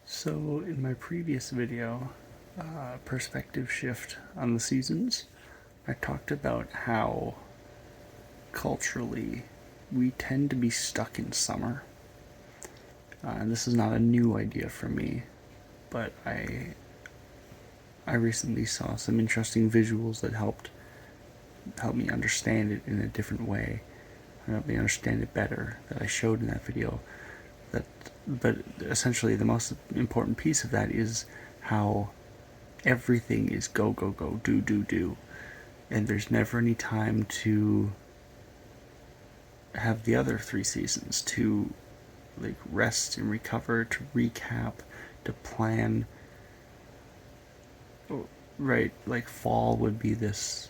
So in my previous video, Perspective Shift on the Seasons, I talked about how culturally we tend to be stuck in summer. And this is not a new idea for me, but I recently saw some interesting visuals that help me understand it in a different way, and help me understand it better, that I showed in that video. But essentially the most important piece of that is how everything is go go go, do do do, and there's never any time to have the other three seasons to like rest and recover, to recap, to plan. Right, like fall would be this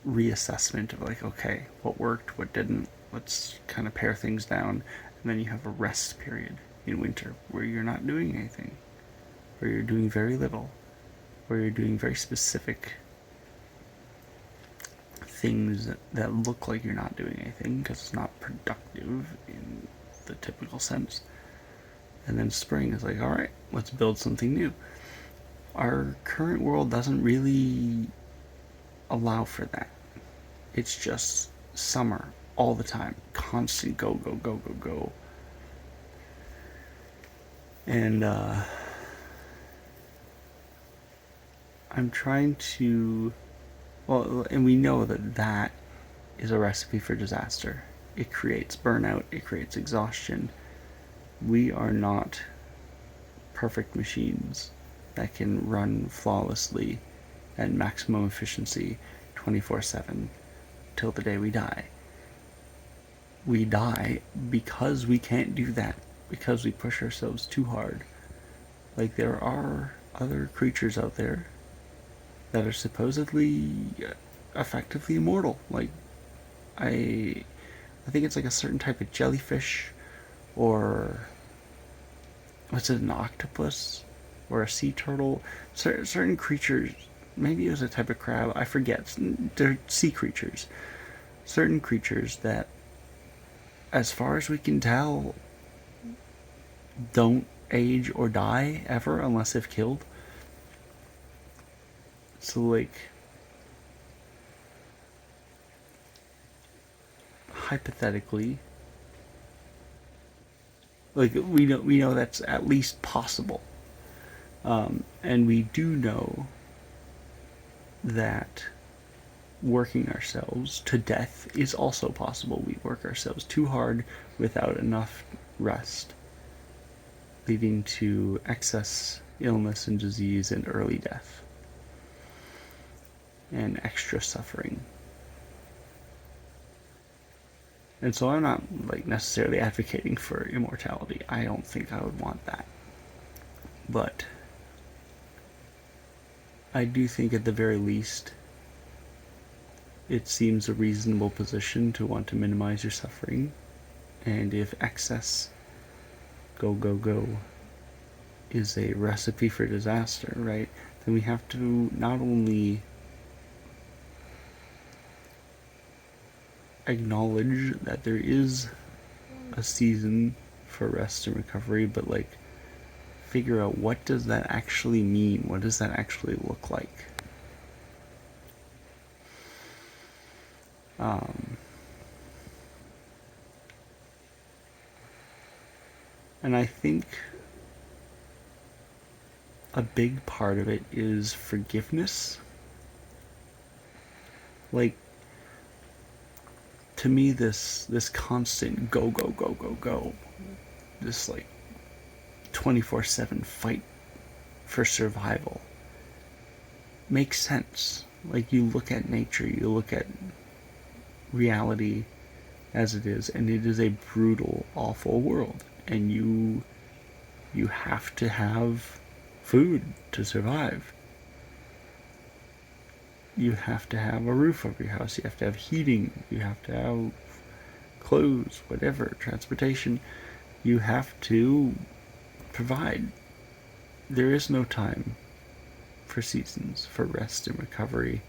reassessment of like, okay, what worked, what didn't, let's kind of pare things down. And then you have a rest period in winter where you're not doing anything, where you're doing very little, where you're doing very specific things that look like you're not doing anything because it's not productive in the typical sense. And then spring is like, all right, let's build something new. Our current world doesn't really allow for that. It's just summer all the time, constant go go go go go. And I'm trying to, well, and we know that that is a recipe for disaster. It creates burnout, it creates exhaustion. We are not perfect machines that can run flawlessly at maximum efficiency 24/7 till the day we die. We die because we can't do that, because we push ourselves too hard. Like, there are other creatures out there that are supposedly effectively immortal. Like, I think it's like a certain type of jellyfish, or what's it, an octopus or a sea turtle. Certain creatures, maybe it was a type of crab, I forget. They're sea creatures. Certain creatures that, as far as we can tell, don't age or die ever unless if killed. So, like, hypothetically, like, we know that's at least possible, and we do know that working ourselves to death is also possible. We work ourselves too hard without enough rest, leading to excess illness and disease and early death and extra suffering. And so I'm not like necessarily advocating for immortality. I don't think I would want that. But I do think at the very least it seems a reasonable position to want to minimize your suffering. And if excess go go go is a recipe for disaster, right, then we have to not only acknowledge that there is a season for rest and recovery, but like figure out, what does that actually mean? What does that actually look like? And I think a big part of it is forgiveness. Like, to me, this constant go go go go go, this like 24/7 fight for survival makes sense. Like, you look at nature, you look at reality as it is, and it is a brutal, awful world, and you have to have food to survive. You have to have a roof over your house, you have to have heating, you have to have clothes, whatever, transportation. You have to provide. There is no time for seasons, for rest and recovery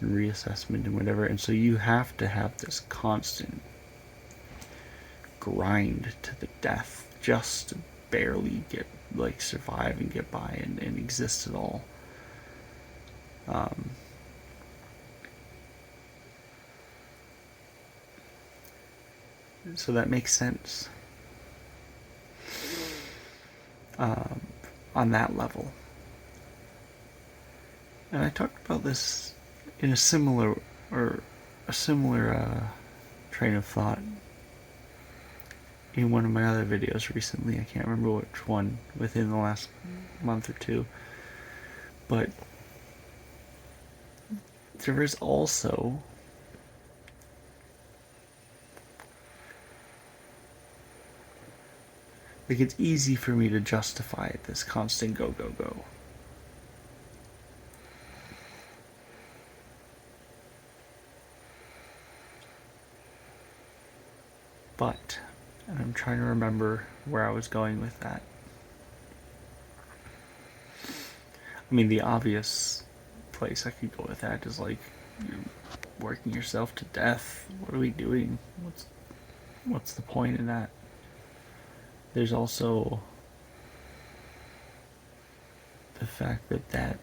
and reassessment and whatever, and so you have to have this constant grind to the death just to barely survive and get by and exist at all. So that makes sense on that level. And I talked about this in a similar train of thought in one of my other videos recently. I can't remember which one within the last month or two. But there is also it's easy for me to justify this constant go, go, go. But, and I'm trying to remember where I was going with that. I mean, the obvious place I could go with that is you're working yourself to death. What are we doing? What's the point in that? There's also the fact that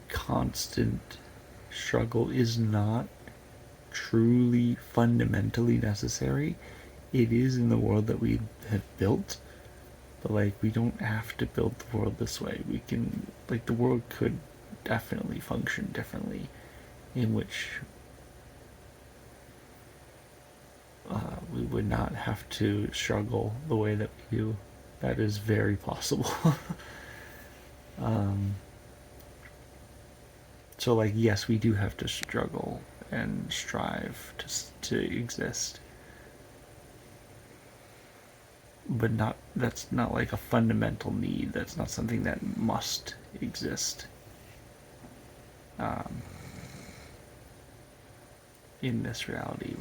constant struggle is not truly fundamentally necessary. It is in the world that we have built, but we don't have to build the world this way. We can the world could definitely function differently, in which we would not have to struggle the way that we do. That is very possible. So yes, we do have to struggle and strive to exist, but that's not a fundamental need. That's not something that must exist in this reality.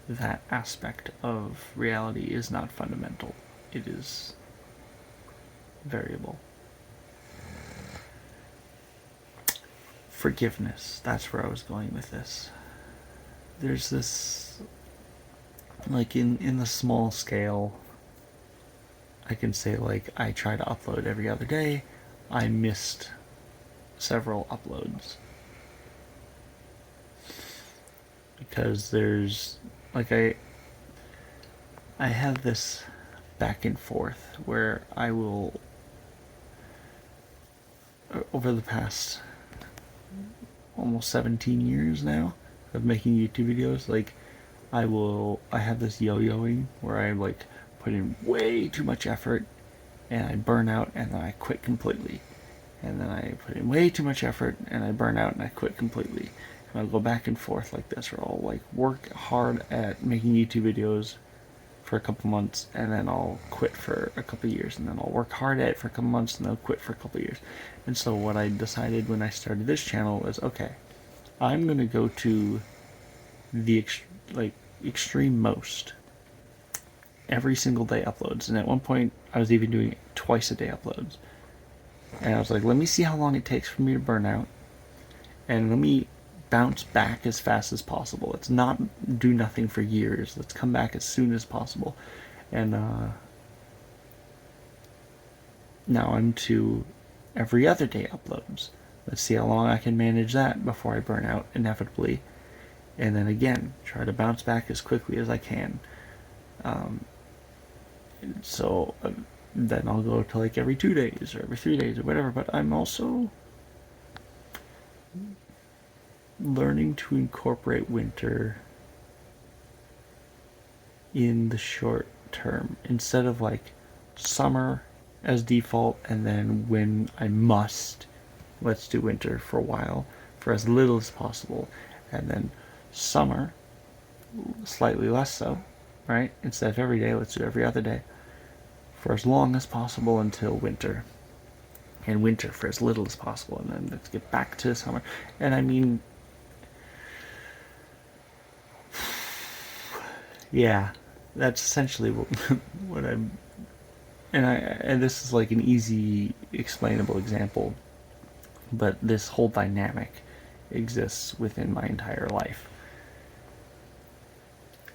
That aspect of reality is not fundamental. It is variable. Forgiveness, that's where I was going with this. There's this, in the small scale, I can say I try to upload every other day. I missed several uploads because there's I have this back and forth where I will, over the past almost 17 years now of making YouTube videos, I have this yo-yoing where I put in way too much effort and I burn out and then I quit completely. And then I put in way too much effort and I burn out and I quit completely. And I'll go back and forth like this, or I'll work hard at making YouTube videos for a couple months and then I'll quit for a couple years, and then I'll work hard at it for a couple months and then I'll quit for a couple years. And so what I decided when I started this channel was, okay, I'm gonna go to the extreme most every single day uploads. And at one point I was even doing twice a day uploads. And I was like, let me see how long it takes for me to burn out, and let me bounce back as fast as possible. Let's not do nothing for years. Let's come back as soon as possible. And now I'm to every other day uploads. Let's see how long I can manage that before I burn out inevitably. And then again, try to bounce back as quickly as I can. So then I'll go to every 2 days or every 3 days or whatever. But I'm also learning to incorporate winter in the short term instead of summer as default, and then when I must, let's do winter for a while for as little as possible, and then summer slightly less so, right? Instead of every day, let's do every other day for as long as possible until winter, and winter for as little as possible, and then let's get back to summer. And I mean, yeah, that's essentially what I'm. And this is an easy explainable example, but this whole dynamic exists within my entire life,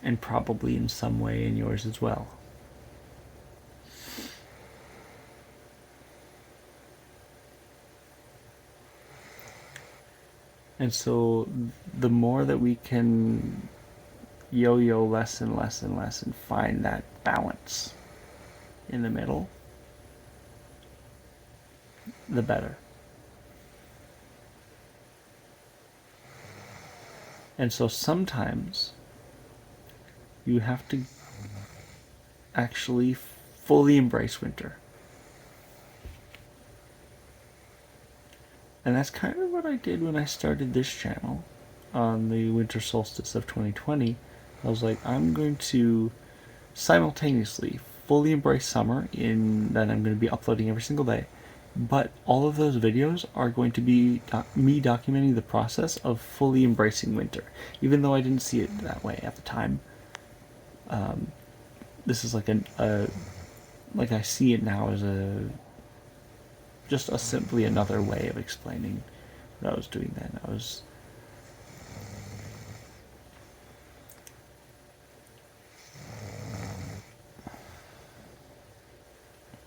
and probably in some way in yours as well. And so the more that we can yo-yo less and less and less and find that balance in the middle, the better. And so sometimes you have to actually fully embrace winter. And that's kind of what I did when I started this channel on the winter solstice of 2020. I was like, I'm going to simultaneously fully embrace summer in that I'm going to be uploading every single day. But all of those videos are going to be me documenting the process of fully embracing winter, even though I didn't see it that way at the time. This is like like I see it now as just a simply another way of explaining what I was doing then.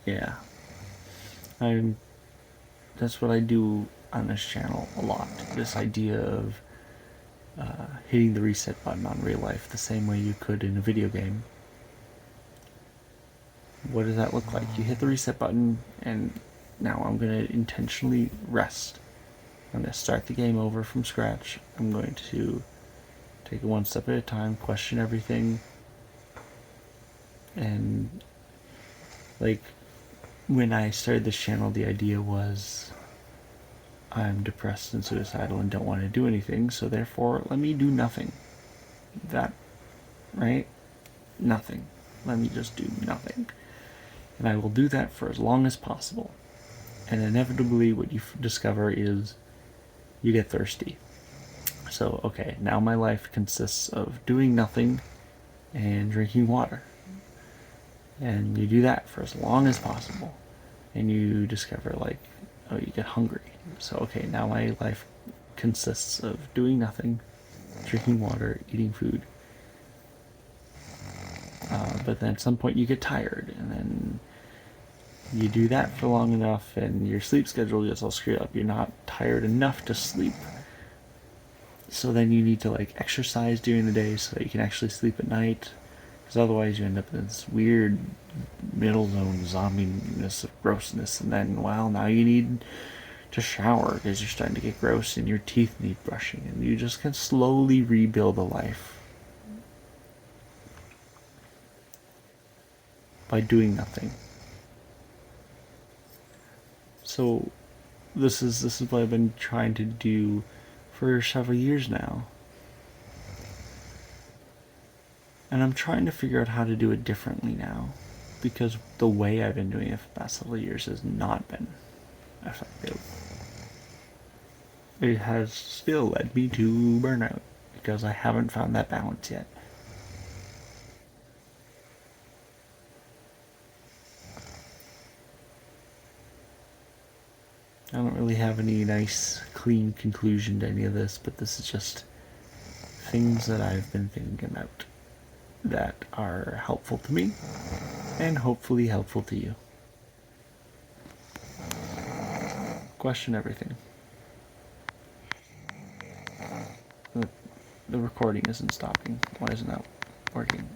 Yeah, I'm that's what I do on this channel a lot. This idea of hitting the reset button on real life the same way you could in a video game. What does that look like? You hit the reset button, and now I'm going to intentionally rest. I'm going to start the game over from scratch. I'm going to take it one step at a time, question everything, and like when I started this channel, the idea was I'm depressed and suicidal and don't want to do anything, so therefore let me do nothing. That, right? Nothing. Let me just do nothing. And I will do that for as long as possible. And inevitably what you discover is you get thirsty. So, okay, now my life consists of doing nothing and drinking water. And you do that for as long as possible. And you discover, like, oh, you get hungry. So, okay, now my life consists of doing nothing, drinking water, eating food. But then at some point you get tired, and then you do that for long enough, and your sleep schedule gets all screwed up. You're not tired enough to sleep. So then you need to like exercise during the day so that you can actually sleep at night. Because otherwise you end up in this weird middle zone zombiness of grossness. And then, well, now you need to shower because you're starting to get gross and your teeth need brushing. And you just can slowly rebuild a life by doing nothing. So this is what I've been trying to do for several years now. And I'm trying to figure out how to do it differently now, because the way I've been doing it for the past several years has not been effective. It has still led me to burnout, because I haven't found that balance yet. I don't really have any nice, clean conclusion to any of this, but this is just things that I've been thinking about that are helpful to me and hopefully helpful to you. Question everything. The recording isn't stopping. Why isn't that working?